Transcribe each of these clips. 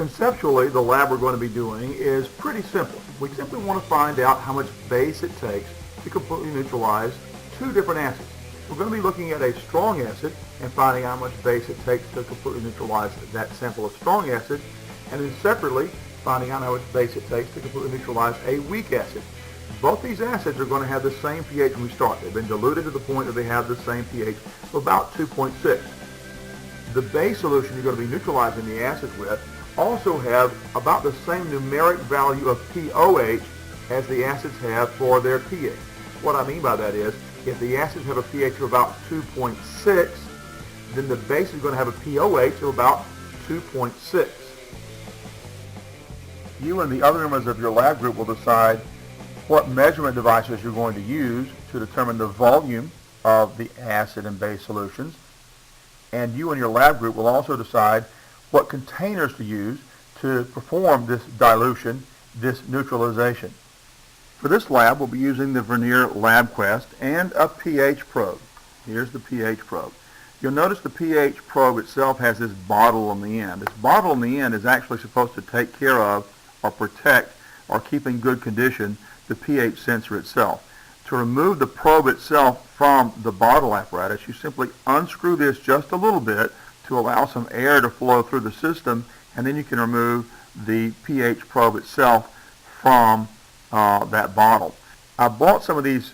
Conceptually, the lab we're going to be doing is pretty simple. We simply want to find out how much base it takes to completely neutralize two different acids. We're going to be looking at a strong acid and finding how much base it takes to completely neutralize that sample of strong acid, and then separately finding out how much base it takes to completely neutralize a weak acid. Both these acids are going to have the same pH when we start. They've been diluted to the point that they have the same pH of about 2.6. The base solution you're going to be neutralizing the acids with also have about the same numeric value of pOH as the acids have for their pH. What I mean by that is, if the acids have a pH of about 2.6, then the base is going to have a pOH of about 2.6. You and the other members of your lab group will decide what measurement devices you're going to use to determine the volume of the acid and base solutions. And you and your lab group will also decide what containers to use to perform this dilution, this neutralization. For this lab, we'll be using the Vernier LabQuest and a pH probe. Here's the pH probe. You'll notice the pH probe itself has this bottle on the end. This bottle on the end is actually supposed to take care of or protect or keep in good condition the pH sensor itself. To remove the probe itself from the bottle apparatus, you simply unscrew this just a little bit to allow some air to flow through the system, and then you can remove the pH probe itself from that bottle. I bought some of these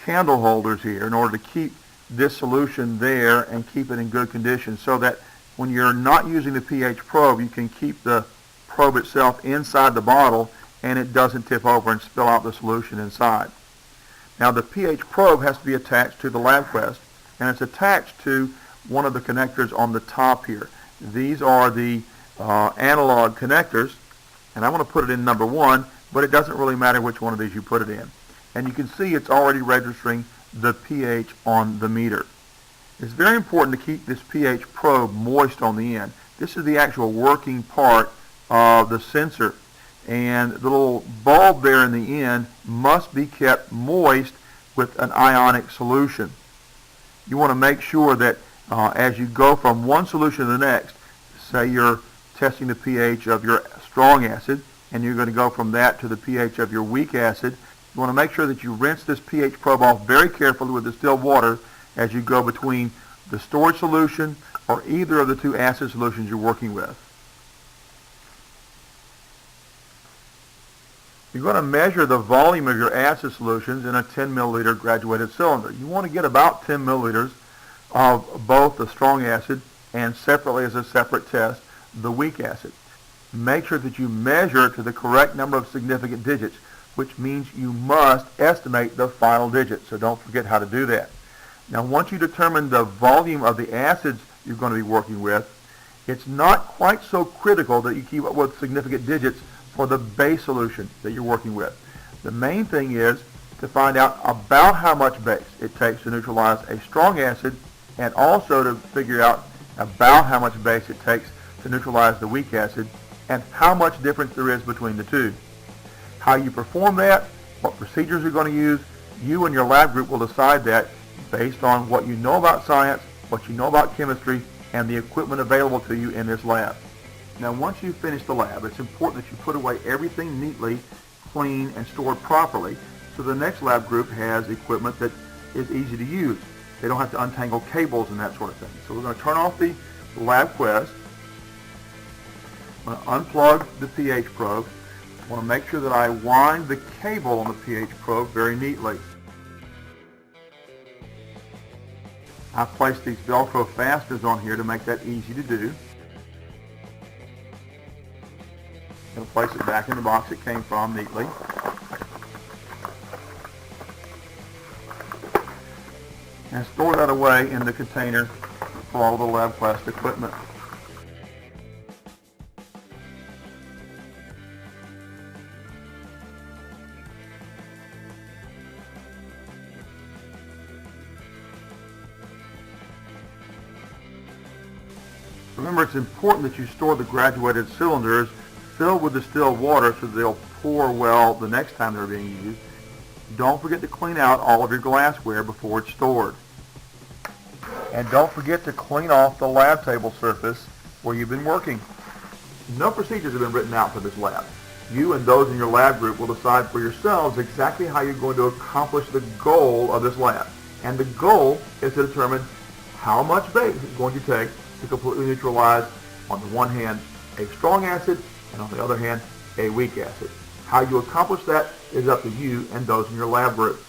candle holders here in order to keep this solution there and keep it in good condition, so that when you're not using the pH probe, you can keep the probe itself inside the bottle and it doesn't tip over and spill out the solution inside. Now the pH probe has to be attached to the LabQuest, and it's attached to one of the connectors on the top here. These are the analog connectors, and I'm going to put it in number 1, but it doesn't really matter which one of these you put it in. And you can see it's already registering the pH on the meter. It's very important to keep this pH probe moist on the end. This is the actual working part of the sensor, and the little bulb there in the end must be kept moist with an ionic solution. You want to make sure that as you go from one solution to the next, say you're testing the pH of your strong acid, and you're going to go from that to the pH of your weak acid, you want to make sure that you rinse this pH probe off very carefully with distilled water as you go between the storage solution or either of the two acid solutions you're working with. You're going to measure the volume of your acid solutions in a 10 milliliter graduated cylinder. You want to get about 10 milliliters of both the strong acid and separately as a separate test the weak acid. Make sure that you measure to the correct number of significant digits, which means you must estimate the final digit, so don't forget how to do that. Now once you determine the volume of the acids you're going to be working with, it's not quite so critical that you keep up with significant digits for the base solution that you're working with. The main thing is to find out about how much base it takes to neutralize a strong acid, and also to figure out about how much base it takes to neutralize the weak acid and how much difference there is between the two. How you perform that, what procedures you're going to use, you and your lab group will decide that based on what you know about science, what you know about chemistry, and the equipment available to you in this lab. Now once you finish the lab, it's important that you put away everything neatly, clean, and stored properly, so the next lab group has equipment that is easy to use. They don't have to untangle cables and that sort of thing. So we're going to turn off the LabQuest. I'm going to unplug the pH probe. I want to make sure that I wind the cable on the pH probe very neatly. I've placed these Velcro fasteners on here to make that easy to do. I'm going to place it back in the box it came from neatly. And store that away in the container for all the LabQuest equipment. Remember, it's important that you store the graduated cylinders filled with distilled water so they'll pour well the next time they're being used. Don't forget to clean out all of your glassware before it's stored. And don't forget to clean off the lab table surface where you've been working. No procedures have been written out for this lab. You and those in your lab group will decide for yourselves exactly how you're going to accomplish the goal of this lab. And the goal is to determine how much base it's going to take to completely neutralize, on the one hand, a strong acid, and on the other hand, a weak acid. How you accomplish that is up to you and those in your lab group.